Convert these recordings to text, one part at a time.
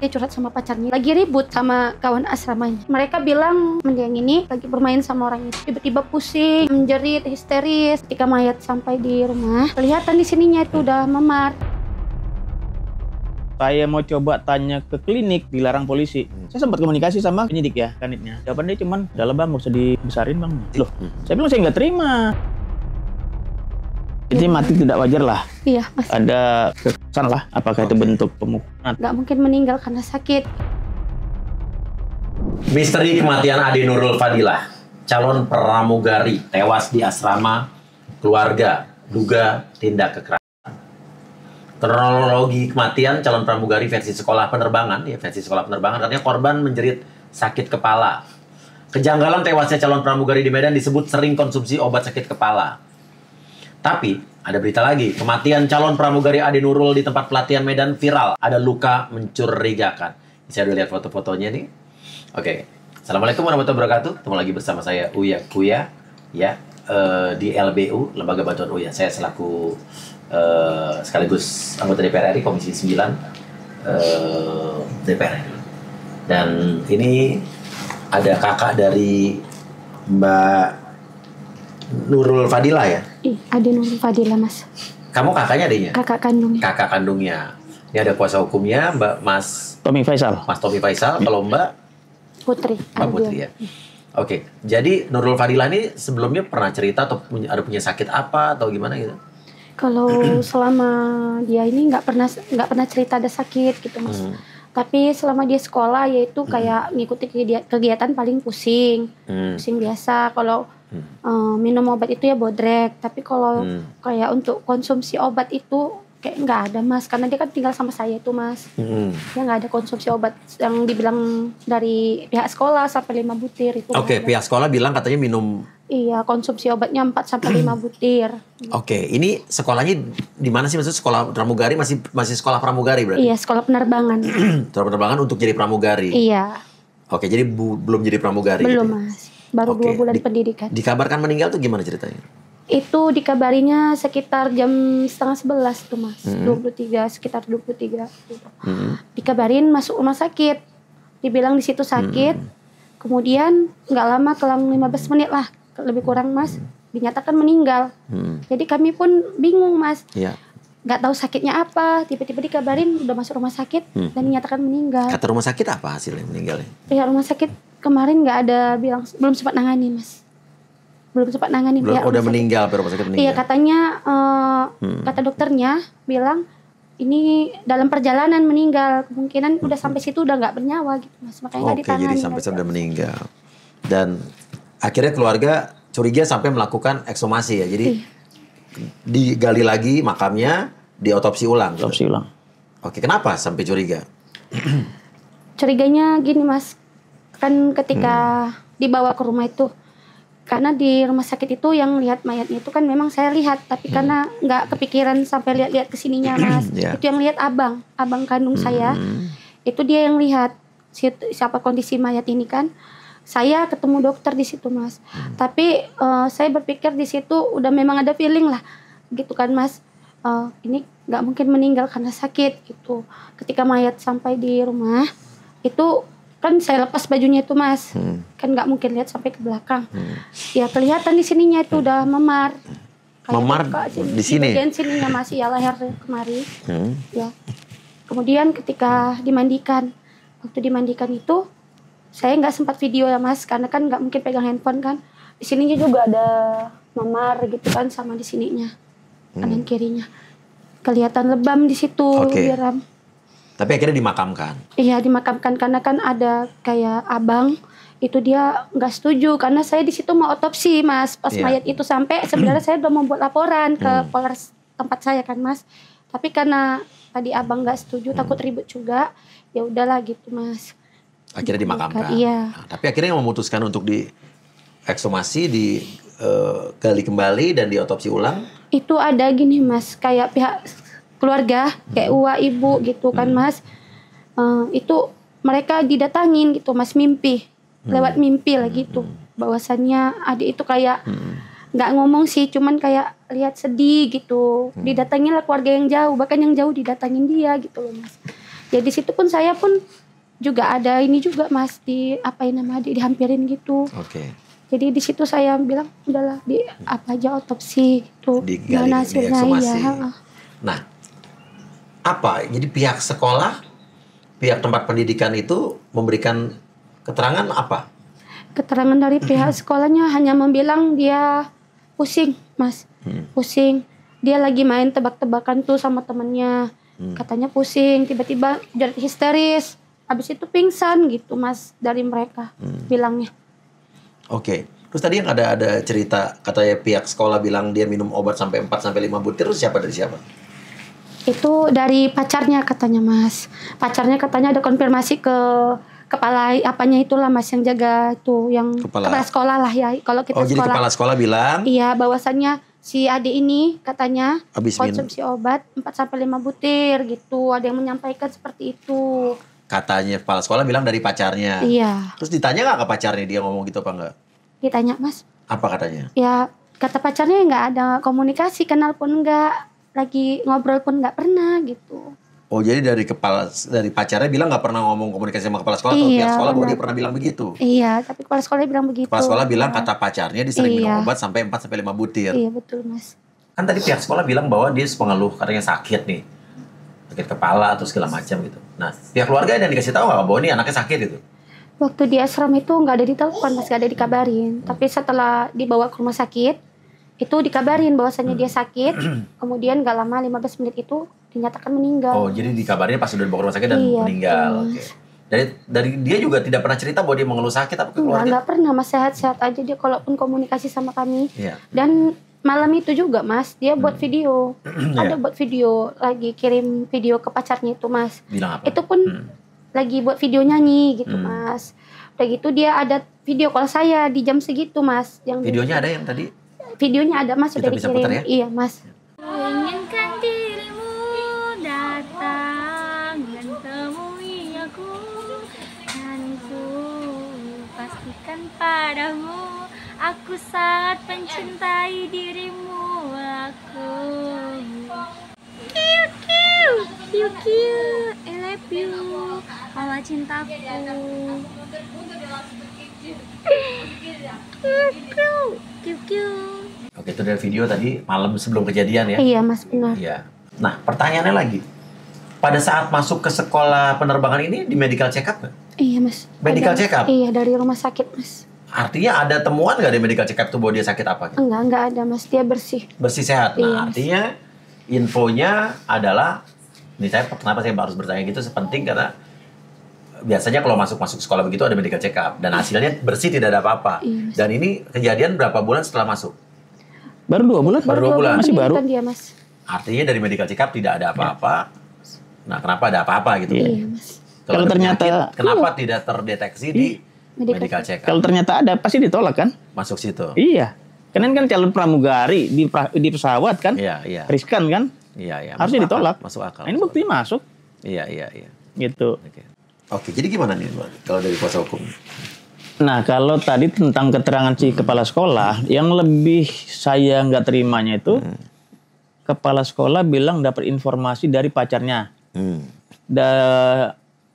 Dia curhat sama pacarnya, lagi ribut sama kawan asramanya. Mereka bilang mendiang ini lagi bermain sama orang itu. Tiba-tiba pusing, menjerit, histeris. Ketika mayat sampai di rumah, kelihatan di sininya itu udah memar. Saya mau coba tanya ke klinik, dilarang polisi. Saya sempat komunikasi sama penyidik ya, kanitnya. Jawabannya cuman, udah lah bang, nggak usah dibesarin bang. Loh, saya bilang saya nggak terima. Jadi mati tidak wajar lah. Iya, Mas. Ada kesan lah, apakah itu bentuk pemukulan? Nggak mungkin meninggal karena sakit. Misteri kematian Ade Nurul Fadilah, calon pramugari tewas di asrama keluarga, duga tindak kekerasan. Kronologi kematian calon pramugari versi sekolah penerbangan, katanya korban menjerit sakit kepala. Kejanggalan tewasnya calon pramugari di Medan disebut sering konsumsi obat sakit kepala. Tapi ada berita lagi, kematian calon pramugari Ade Nurul di tempat pelatihan Medan viral. Ada luka mencurigakan. Saya udah lihat foto-fotonya nih. Oke. Assalamualaikum warahmatullahi wabarakatuh. Ketemu lagi bersama saya Uya Kuya ya, di LBU, Lembaga Bantuan Uya. Saya selaku sekaligus anggota DPR RI Komisi 9 DPR RI. Dan ini ada kakak dari Mbak Nurul Fadilah ya? Ade Nurul Fadilah, Mas. Kamu kakaknya adanya? Kakak kandungnya. Kakak kandungnya. Ini ada kuasa hukumnya, Mas Tommy Faisal. Kalau Mbak Putri. Mbak Putri ya. Oke, jadi Nurul Fadilah ini sebelumnya pernah cerita atau punya sakit apa atau gimana gitu? Kalau selama dia ini nggak pernah cerita ada sakit gitu, Mas. Tapi selama dia sekolah yaitu kayak ngikuti kegiatan paling pusing. Pusing biasa. Kalau minum obat itu ya bodrek. Tapi kalau kayak untuk konsumsi obat itu kayak nggak ada, Mas. Karena dia kan tinggal sama saya itu, Mas. Dia nggak ada konsumsi obat yang dibilang dari pihak sekolah sampai 5 butir itu. Oke, pihak sekolah bilang katanya minum. Iya, konsumsi obatnya 4 sampai 5 butir. Oke, ini sekolahnya di mana sih? Maksudnya sekolah pramugari, masih sekolah pramugari berarti? Iya, sekolah penerbangan. Sekolah penerbangan untuk jadi pramugari. Iya. Oke, jadi belum jadi pramugari. Belum, gitu ya? Mas. Baru 2 bulan pendidikan. Dikabarkan meninggal tuh gimana ceritanya? Itu dikabarinya sekitar jam 10:30 tuh, Mas. 23, sekitar 23 gitu. Dikabarin masuk rumah sakit. Dibilang di situ sakit. Kemudian nggak lama, kelang 15 menit lah, lebih kurang, Mas, dinyatakan meninggal. Jadi kami pun bingung, Mas. Iya. Nggak tahu sakitnya apa. Tiba-tiba dikabarin udah masuk rumah sakit dan dinyatakan meninggal. Kata rumah sakit apa hasilnya meninggalnya? Pihak rumah sakit kemarin nggak ada bilang, belum sempat nangani, Mas. Belum sempat nangani. Udah meninggal, rumah sakit meninggal. Iya, katanya kata dokternya bilang ini dalam perjalanan meninggal, kemungkinan udah sampai situ udah nggak bernyawa gitu, Mas. Makanya nggak ditangani. Jadi sampai sudah meninggal. Dan akhirnya keluarga curiga sampai melakukan ekshumasi ya. Jadi digali lagi makamnya, diotopsi ulang. Otopsi ulang. Oke, kenapa sampai curiga? Curiganya gini, Mas. Kan ketika dibawa ke rumah itu, karena di rumah sakit itu yang lihat mayatnya itu kan memang saya lihat, tapi karena nggak kepikiran sampai lihat-lihat kesininya, Mas. Itu yang lihat abang kandung saya. Itu dia yang lihat siapa kondisi mayat ini kan. Saya ketemu dokter di situ, Mas. Tapi saya berpikir di situ udah memang ada feeling lah, gitu kan, Mas. Ini nggak mungkin meninggal karena sakit gitu. Ketika mayat sampai di rumah itu kan saya lepas bajunya itu, Mas. Kan nggak mungkin lihat sampai ke belakang. Ya kelihatan di sininya itu udah memar. Memar di sini? Di bagian sininya, Mas, ya, leher kemari. Ya. Kemudian ketika dimandikan, waktu dimandikan itu saya nggak sempat video ya, Mas, karena kan nggak mungkin pegang handphone kan. Di sininya juga ada memar gitu kan, sama di sininya, kanan kirinya. Kelihatan lebam di situ. Biram. Tapi akhirnya dimakamkan. Iya, dimakamkan karena kan ada kayak abang itu dia nggak setuju karena saya di situ mau otopsi, Mas. Pas mayat itu sampai sebenarnya saya udah membuat laporan ke Polres tempat saya kan, Mas. Tapi karena tadi abang nggak setuju, takut ribut juga, ya udahlah gitu, Mas. Akhirnya dimakamkan. Iya. Nah, tapi akhirnya memutuskan untuk diekshumasi, digali kembali dan diotopsi ulang. Itu ada gini, Mas, kayak pihak keluarga, kayak uwa ibu gitu kan, Mas. Itu mereka didatangin gitu, Mas, mimpi. Lewat mimpi lah gitu. Bahwasannya adik itu kayak nggak ngomong sih, cuman kayak lihat sedih gitu. Didatangin lah keluarga yang jauh, bahkan yang jauh didatangin dia gitu loh, Mas. Jadi situ pun saya pun juga ada ini juga Mas, dihampirin gitu. Oke. Jadi di situ saya bilang udahlah apa aja otopsi gitu. Digali, Mana hasilnya diekshumasi. ya. Nah, apa? Jadi pihak sekolah, pihak tempat pendidikan itu memberikan keterangan apa? Keterangan dari pihak sekolahnya hanya membilang dia pusing, Mas. Pusing. Dia lagi main tebak-tebakan tuh sama temennya. Katanya pusing, tiba-tiba jadi histeris. Habis itu pingsan gitu, Mas, dari mereka bilangnya. Oke. Terus tadi yang ada cerita katanya pihak sekolah bilang dia minum obat sampai 4 sampai 5 butir, itu siapa dari siapa? Itu dari pacarnya katanya, Mas. Pacarnya katanya ada konfirmasi ke kepala apanya itulah, Mas, yang jaga itu, yang kepala sekolah lah ya. Kalau kita jadi kepala sekolah bilang? Iya, bahwasannya si adik ini katanya habis konsumsi obat 4 sampai 5 butir gitu. Ada yang menyampaikan seperti itu. Katanya kepala sekolah bilang dari pacarnya. Iya. Terus ditanya nggak ke pacarnya dia ngomong gitu apa enggak? Ditanya, Mas. Apa katanya? Ya, kata pacarnya nggak ada komunikasi, kenal pun nggak, lagi ngobrol pun nggak pernah gitu. Oh, jadi dari pacarnya bilang nggak pernah ngomong komunikasi sama kepala sekolah, atau pihak sekolah bahwa dia pernah bilang begitu? Iya, tapi kepala sekolah bilang begitu. Kepala sekolah bilang kata pacarnya dia sering minum obat sampai 4 sampai 5 butir. Iya, betul, Mas. Kan tadi pihak sekolah bilang bahwa dia pengeluh katanya sakit nih. Sakit kepala atau segala macam gitu. Nah, pihak keluarga ada yang dikasih tahu nggak bahwa ini anaknya sakit itu? Waktu di asrama itu nggak ada ditelepon, Mas, nggak ada dikabarin. Tapi setelah dibawa ke rumah sakit, itu dikabarin bahwasannya dia sakit. Kemudian nggak lama 15 menit itu dinyatakan meninggal. Oh, jadi dikabarinnya pas sudah dibawa ke rumah sakit dan meninggal. Oke. Dari dia juga tidak pernah cerita bahwa dia mengeluh sakit apa ke keluarga? Nggak pernah, Mas, sehat-sehat aja dia, kalaupun komunikasi sama kami. Iya. Dan malam itu juga, Mas, dia buat video. Ada buat video, lagi kirim video ke pacarnya itu, Mas. Bilang apa? Itu pun lagi buat video nyanyi gitu, Mas. Udah gitu dia ada video call saya di jam segitu, Mas. Yang videonya ada yang tadi? Videonya ada, Mas, kita udah bisa dikirim. Putar, ya? Iya, Mas. Inginkan dirimu datang dan temui aku, dan ku pastikan padamu aku sangat mencintai dirimu, aku. Kiu kiu, kiu kiu, I love you, mama cintaku. Kiu kiu, kiu kiu. Oke, itu dari video tadi malam sebelum kejadian ya? Iya, Mas, benar. Iya. Nah, pertanyaannya lagi. Pada saat masuk ke sekolah penerbangan ini di medical check up nggak? Iya, Mas. Medical check up? Iya, dari rumah sakit, Mas. Artinya ada temuan nggak di medical check up tuh bahwa dia sakit apa? Gitu? Enggak ada, Mas. Dia bersih. Bersih sehat. Nah, Iya, artinya infonya adalah, ini kenapa saya harus bertanya gitu, sepenting karena biasanya kalau masuk sekolah begitu ada medical check up dan hasilnya bersih, tidak ada apa-apa. Iya, dan ini kejadian berapa bulan setelah masuk? Baru 2 bulan. Baru 2 bulan. Masih baru. Dia, Mas. Artinya dari medical check up tidak ada apa-apa. Nah, kenapa ada apa-apa gitu? Iya, Mas. Kalau ada ternyata penyakit, kenapa tidak terdeteksi di medical check up? Kalau ternyata ada pasti ditolak kan? Masuk situ. Iya. Karena kan calon pramugari di pesawat kan? Iya, iya. Riskan kan? Iya, iya. Harusnya ditolak. Masuk akal. Nah, ini bukti masuk. Iya. Gitu. Oke, jadi gimana nih kalau dari kuasa hukum? Nah, kalau tadi tentang keterangan si kepala sekolah, yang lebih saya nggak terimanya itu, kepala sekolah bilang dapat informasi dari pacarnya.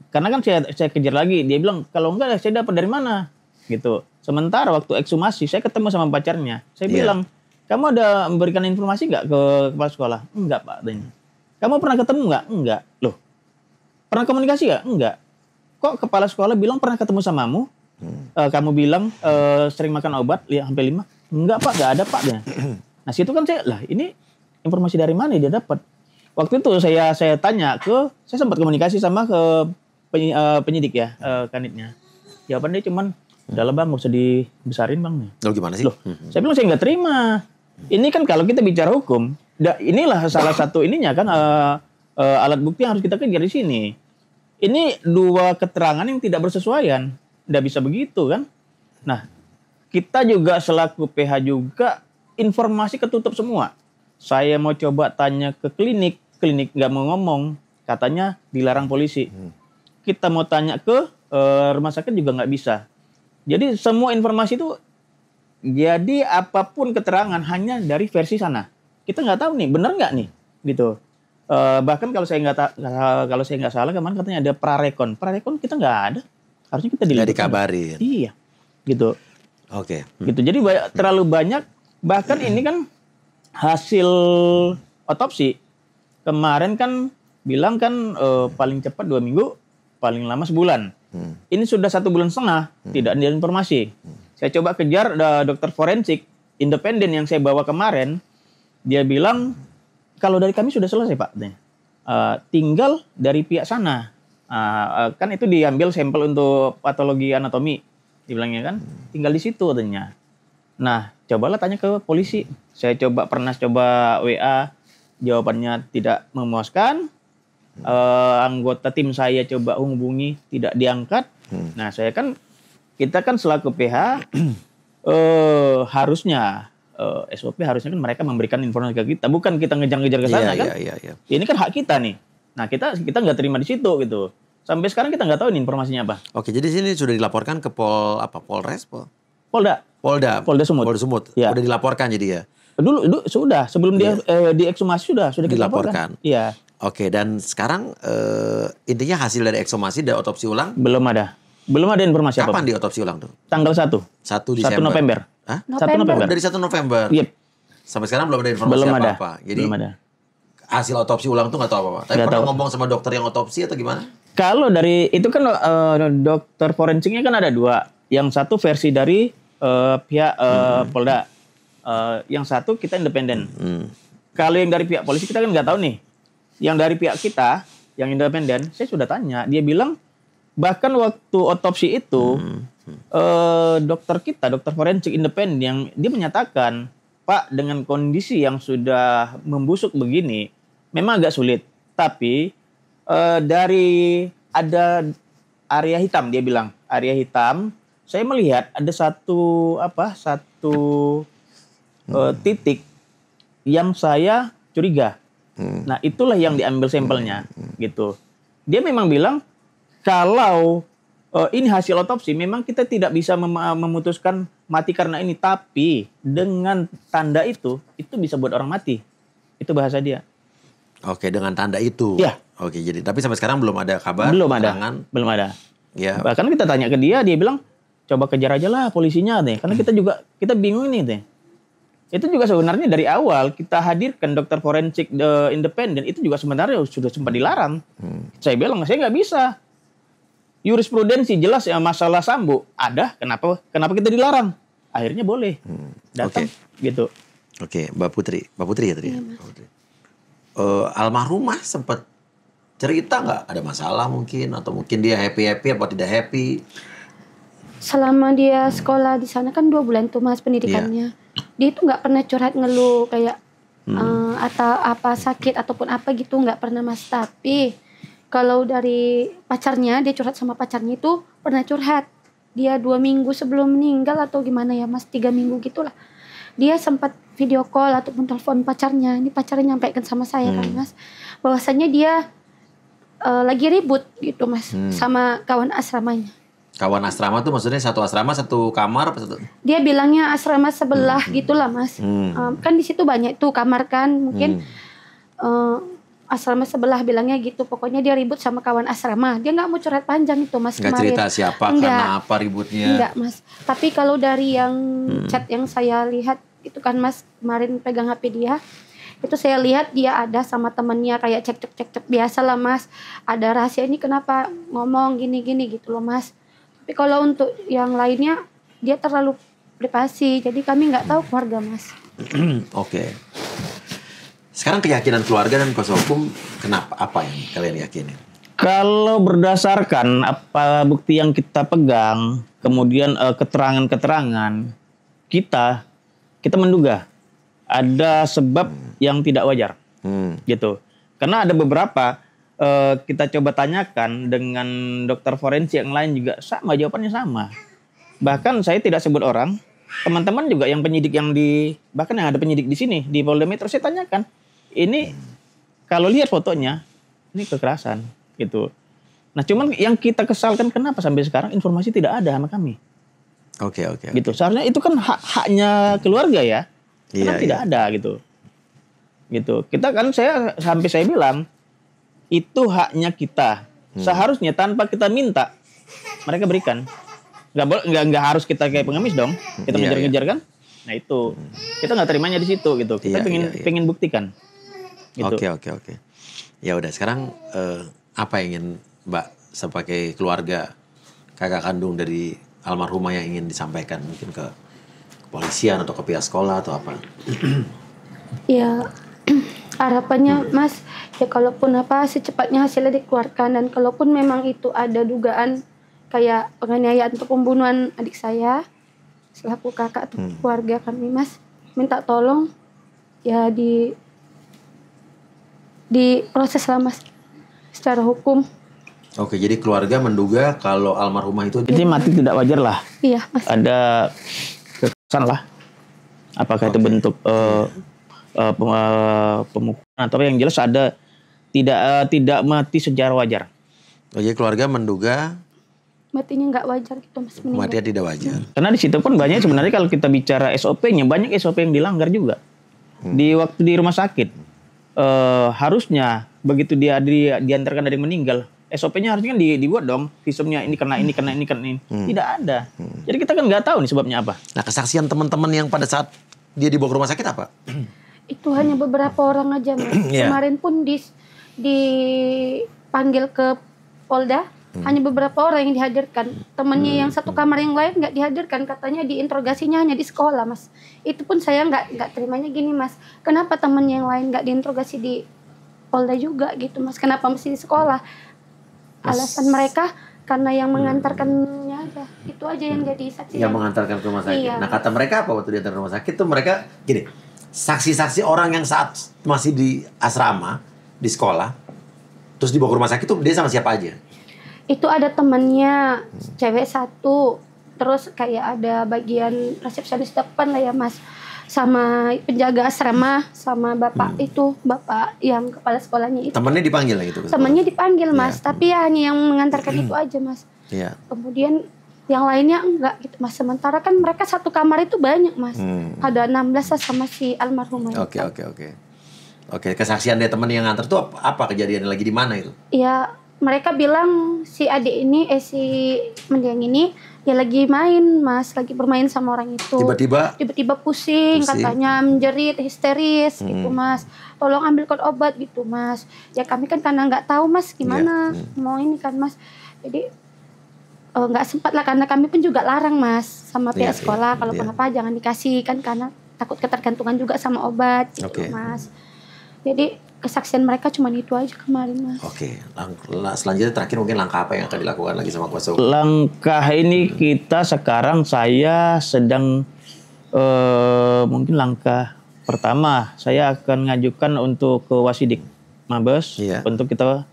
Karena kan saya kejar lagi, dia bilang kalau enggak saya dapat dari mana, gitu. Sementara waktu ekshumasi saya ketemu sama pacarnya, saya bilang, kamu ada memberikan informasi nggak ke kepala sekolah? Enggak, Pak. Kamu pernah ketemu nggak? Enggak. Loh, pernah komunikasi nggak? Enggak. Kok kepala sekolah bilang pernah ketemu samamu? Kamu bilang sering makan obat sampai 5? Enggak, Pak, enggak ada, Pak. Nah, situ kan saya, ini informasi dari mana dia dapat? Waktu itu saya tanya saya sempat komunikasi sama ke penyidik ya, kanitnya. Jawaban dia cuman, udahlah Bang, nggak usah dibesarin Bang. Loh, gimana sih? Saya bilang saya nggak terima. Ini kan kalau kita bicara hukum, inilah salah satu ininya kan alat bukti yang harus kita kejar di sini. Ini 2 keterangan yang tidak bersesuaian. Nggak bisa begitu kan. Nah, kita juga selaku PH juga informasi ketutup semua. Saya mau coba tanya ke klinik nggak mau ngomong. Katanya dilarang polisi. Kita mau tanya ke rumah sakit juga nggak bisa. Jadi semua informasi itu, apapun keterangan hanya dari versi sana. Kita nggak tahu nih, benar nggak nih? Gitu. Bahkan kalau saya nggak salah kemarin katanya ada prarekon kita nggak ada, harusnya kita nggak dikabarin. Iya, gitu. Oke. Gitu. Jadi terlalu banyak. Bahkan ini kan hasil otopsi kemarin kan bilang kan paling cepat 2 minggu, paling lama sebulan. Ini sudah 1,5 bulan, tidak ada informasi. Saya coba kejar dokter forensik independen yang saya bawa kemarin, dia bilang kalau dari kami sudah selesai Pak, tinggal dari pihak sana. Kan itu diambil sampel untuk patologi anatomi, dibilangnya kan, tinggal di situ katanya. Nah, cobalah tanya ke polisi. Saya pernah coba WA, jawabannya tidak memuaskan. Anggota tim saya coba hubungi, tidak diangkat. Nah, kita kan selaku PH harusnya SOP harusnya kan mereka memberikan informasi ke kita, bukan kita ngejar-ngejar ke sana kan. Iya. Ini kan hak kita nih. Nah, kita nggak terima di situ gitu. Sampai sekarang kita nggak tahu nih informasinya apa. Oke, jadi sini sudah dilaporkan ke Polres? Polda Sumut. Polda Sumut. Ya. Udah dilaporkan jadi ya. Dulu sudah, sebelum dia diekshumasi sudah kita dilaporkan. Iya. Oke, dan sekarang intinya hasil dari ekshumasi dan otopsi ulang belum ada informasi apa. Kapan diotopsi ulang tuh? Tanggal 1 Desember. 1 November. Hah? 1 November. Dari 1 November. Yep. Sampai sekarang belum ada informasi apa-apa. Jadi belum ada. Hasil otopsi ulang tuh nggak tahu apa-apa. Tapi pernah ngomong sama dokter yang otopsi atau gimana? Kalau dari itu kan dokter forensiknya kan ada 2. Yang satu versi dari pihak Polda. Yang satu kita independen. Kalau yang dari pihak polisi kita kan nggak tahu nih. Yang dari pihak kita, yang independen, saya sudah tanya. Dia bilang bahkan waktu otopsi itu dokter forensik independen yang dia menyatakan, Pak, dengan kondisi yang sudah membusuk begini, memang agak sulit. Tapi dari ada area hitam, dia bilang area hitam. Saya melihat ada satu titik yang saya curiga. Nah, itulah yang diambil sampelnya, gitu. Dia memang bilang kalau ini hasil otopsi, memang kita tidak bisa memutuskan mati karena ini, tapi dengan tanda itu bisa buat orang mati. Itu bahasa dia. Oke, dengan tanda itu. Ya. Oke, jadi tapi sampai sekarang belum ada kabar. Belum ada. Ya. Bahkan kita tanya ke dia bilang coba kejar aja lah polisinya deh, karena kita bingung nih deh. Itu juga sebenarnya dari awal kita hadirkan dokter forensik independen itu juga sebenarnya sudah sempat dilarang. Saya bilang saya nggak bisa. Jurisprudensi jelas ya masalah Sambo ada, kenapa kita dilarang? Akhirnya boleh datang gitu. Oke, Mbak Putri ya tadi. Iya, Mbak Putri. Almarhumah sempat cerita nggak ada masalah mungkin atau mungkin dia happy atau tidak happy? Selama dia sekolah di sana kan 2 bulan tuh Mas pendidikannya. Dia itu nggak pernah curhat ngeluh kayak atau apa sakit ataupun apa gitu, nggak pernah Mas. Tapi kalau dari pacarnya, dia curhat sama pacarnya itu pernah curhat. Dia 2 minggu sebelum meninggal atau gimana ya Mas, 3 minggu gitulah. Dia sempat video call ataupun telepon pacarnya. Ini pacarnya nyampaikan sama saya kan Mas, bahwasanya dia lagi ribut gitu Mas sama kawan asramanya. Kawan asrama tuh maksudnya satu asrama satu kamar apa satu? Dia bilangnya asrama sebelah gitulah Mas. Kan di situ banyak tuh kamar kan, mungkin asrama sebelah bilangnya gitu. Pokoknya dia ribut sama kawan asrama. Dia nggak mau curhat panjang itu Mas. Nggak cerita siapa, karena apa ributnya? Enggak Mas. Tapi kalau dari yang chat yang saya lihat itu kan Mas, kemarin pegang HP dia, itu saya lihat dia ada sama temennya kayak cekcok biasa lah Mas. Ada rahasia ini kenapa ngomong gini-gini gitu loh Mas. Tapi kalau untuk yang lainnya dia terlalu privasi, jadi kami nggak tahu keluarga Mas. Oke. Sekarang keyakinan keluarga dan kuasa hukum kenapa, apa yang kalian yakini? Kalau berdasarkan apa bukti yang kita pegang, kemudian keterangan-keterangan kita menduga ada sebab yang tidak wajar, gitu. Karena ada beberapa kita coba tanyakan dengan dokter forensik yang lain juga sama, jawabannya sama. Bahkan saya tidak sebut orang, teman-teman juga yang penyidik bahkan yang ada penyidik di sini di Polda Metro, saya tanyakan, ini kalau lihat fotonya ini kekerasan gitu. Nah, cuman yang kita kesalkan kenapa sampai sekarang informasi tidak ada sama kami. Oke. Gitu. Seharusnya itu kan haknya keluarga ya. Karena tidak ada gitu. Gitu. Kita kan saya bilang itu haknya kita. Seharusnya tanpa kita minta mereka berikan. Nggak harus kita kayak pengemis dong. Kita ngejar-ngejar kan? Nah itu kita nggak terimanya di situ gitu. Kita pengen buktikan. Gitu. Oke. Ya udah sekarang apa yang ingin Mbak sebagai keluarga kakak kandung dari almarhumah yang ingin disampaikan mungkin ke kepolisian atau ke pihak sekolah atau apa? Ya harapannya Mas ya kalaupun secepatnya hasilnya dikeluarkan, dan kalaupun memang itu ada dugaan kayak penganiayaan atau pembunuhan adik saya selaku kakak atau keluarga kami Mas, minta tolong ya di proses lah Mas secara hukum. Oke, jadi keluarga menduga kalau almarhumah itu mati tidak wajar lah. Iya Mas. Ada kekerasan lah. Apakah itu bentuk pemukulan atau yang jelas ada tidak mati secara wajar. Oh, jadi keluarga menduga matinya nggak wajar gitu Mas. Matinya tidak wajar. Karena di situ pun banyak sebenarnya kalau kita bicara SOP-nya banyak SOP yang dilanggar juga. Di waktu di rumah sakit harusnya begitu dia diantarkan dari meninggal, SOP-nya harusnya kan dibuat dong, visumnya ini kena ini. Tidak ada. Jadi kita kan nggak tahu nih sebabnya apa. Nah, kesaksian teman-teman yang pada saat dia dibawa ke rumah sakit apa? Itu hanya beberapa orang aja Mas. Kemarin pun dipanggil ke Polda, hanya beberapa orang yang dihadirkan. Temannya yang satu kamar yang lain nggak dihadirkan, katanya diinterogasinya hanya di sekolah Mas. Itu pun saya nggak terimanya gini Mas. Kenapa temannya yang lain nggak diinterogasi di Polda juga gitu Mas? Kenapa mesti di sekolah? Alasan mereka karena yang mengantarkannya aja. Itu aja yang jadi saksi. Yang mengantarkan ke rumah sakit. Iya. Nah, kata mereka apa waktu diantar ke rumah sakit tuh mereka gini, saksi-saksi orang yang saat masih di asrama, di sekolah, terus dibawa ke rumah sakit tuh dia sama siapa aja? Itu ada temannya, cewek satu, terus kayak ada bagian resepsionis depan lah ya Mas, sama penjaga asrama, sama bapak bapak yang kepala sekolahnya itu. Temannya dipanggil gitu? Temannya dipanggil Mas, tapi ya hanya yang mengantarkan itu aja Mas. Iya. Kemudian yang lainnya enggak gitu Mas. Sementara kan mereka satu kamar itu banyak Mas. Ada 16 lah sama si almarhumah. Oke, kesaksian dari teman yang nganter tuh apa kejadiannya, lagi di mana itu? Ya, mereka bilang si adik ini, si mendiang ini ya lagi main Mas, lagi bermain sama orang itu. Tiba-tiba pusing, katanya menjerit, histeris gitu Mas. Tolong ambilkan obat gitu Mas. Ya kami kan karena nggak tahu Mas gimana mau ini kan Mas. Jadi nggak sempat lah, karena kami pun juga larang Mas sama pihak sekolah kalau kenapa jangan dikasih kan, karena takut ketergantungan juga sama obat gitu Mas. Jadi kesaksian mereka cuma itu aja kemarin Mas. Oke, selanjutnya terakhir mungkin langkah apa yang akan dilakukan lagi sama kuasa hukum? Langkah ini kita sekarang saya sedang mungkin langkah pertama saya akan ngajukan untuk ke Wasidik Mabes untuk kita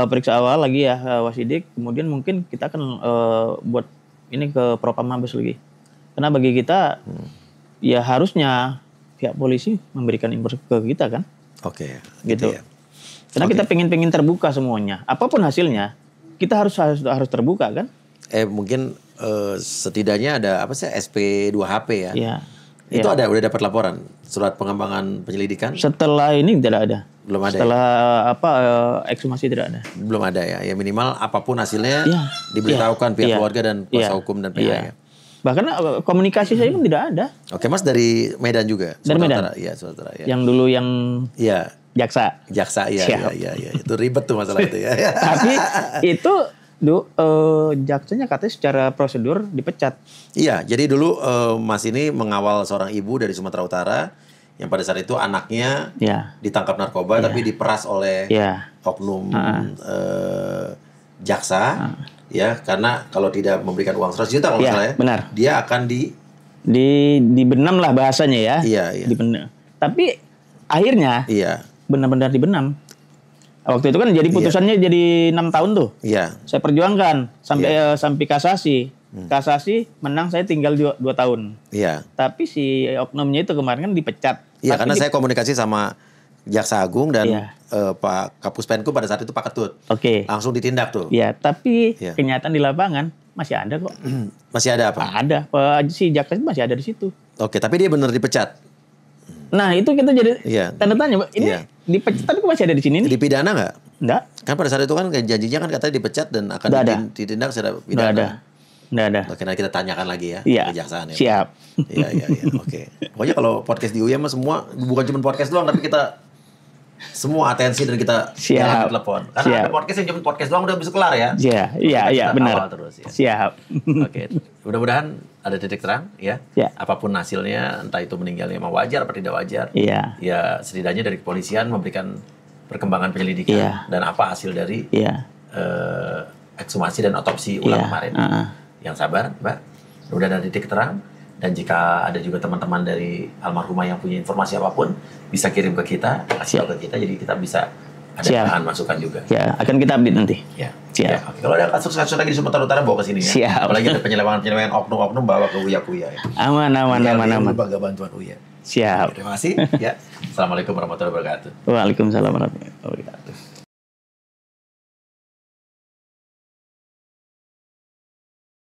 periksa awal lagi ya Wasidik, kemudian mungkin kita akan buat ini ke Propam Mabes lagi. Karena bagi kita ya harusnya pihak polisi memberikan informasi ke kita kan. Oke, gitu ya. Karena kita pengen terbuka semuanya. Apapun hasilnya, kita harus terbuka kan? Mungkin setidaknya ada apa sih SP2HP ya? Iya. Itu udah dapat laporan surat pengembangan penyelidikan? Setelah ini tidak ada. Belum ada. Setelah ekshumasi tidak ada. Belum ada ya. Ya minimal apapun hasilnya diberitahukan pihak keluarga dan kuasa hukum dan pihak. Bahkan komunikasi saya pun tidak ada. Oke Mas, dari Medan juga? Dari Medan? Iya, Sumatera. Ya. Yang dulu yang jaksa, iya. Itu ribet tuh masalah itu ya. Tapi itu jaksanya katanya secara prosedur dipecat. Iya, jadi dulu Mas ini mengawal seorang ibu dari Sumatera Utara yang pada saat itu anaknya ditangkap narkoba tapi diperas oleh oknum jaksa. Ya, karena kalau tidak memberikan uang 100 juta kalau salah ya. Benar. Dia akan dibenam lah bahasanya ya. Iya. Dibenam. Tapi akhirnya benar-benar dibenam. Waktu itu kan jadi putusannya jadi 6 tahun tuh. Iya. Saya perjuangkan sampai kasasi. Kasasi menang, saya tinggal 2 tahun. Iya. Tapi si oknumnya itu kemarin kan dipecat. Iya, karena saya komunikasi sama Jaksa Agung dan Pak Kapus Penkum pada saat itu Pak Ketut. Langsung ditindak tuh. Iya, tapi kenyataan di lapangan masih ada kok. Masih ada apa? Ada. Si jaksa itu masih ada di situ. Oke, tapi dia benar dipecat. Nah itu kita jadi Iya. tanda tanya, Pak. Ini Iya. dipecat tapi kok masih ada di sini nih? Dipidana nggak? Enggak. Kan pada saat itu kan janjinya kan katanya dipecat dan akan Nggak ada. ditindak secara Enggak pidana. ada. Enggak ada. Oke, nanti kita tanyakan lagi ya Iya. kejaksaan ya. Siap. Iya. Oke. Pokoknya kalau podcast di UIM mah semua bukan cuma podcast doang, tapi kita semua atensi dan kita Siap. jalan di telepon. Karena Siap. ada podcast yang cuma podcast doang udah bisa kelar ya. Iya, Kita benar. kawal terus ya. Siap. Oke. Mudah-mudahan ada titik terang ya. Ya. Apapun hasilnya, entah itu meninggalnya memang wajar atau tidak wajar. Iya. Ya setidaknya dari kepolisian memberikan perkembangan penyelidikan Iya. dan apa hasil dari Iya. ekshumasi dan otopsi ulang Iya. kemarin. Heeh. Yang sabar, Mbak. Udah ada titik terang. Dan jika ada juga teman-teman dari almarhumah yang punya informasi apapun, bisa kirim ke kita, kasih tahu ke kita, jadi kita bisa ada Siap. bahan masukan juga. Ya, akan kita update nanti. Ya. Siap. Ya, oke. Kalau ada kasus-kasus lagi di Sumatera Utara bawa ke sini ya. Siap. Apalagi ada penyelewengan oknum-oknum bawa ke Uya ya. Aman. Lembaga bantuan Uya. Siap. Terima kasih. Ya. Assalamualaikum warahmatullahi wabarakatuh. Waalaikumsalam warahmatullahi wabarakatuh.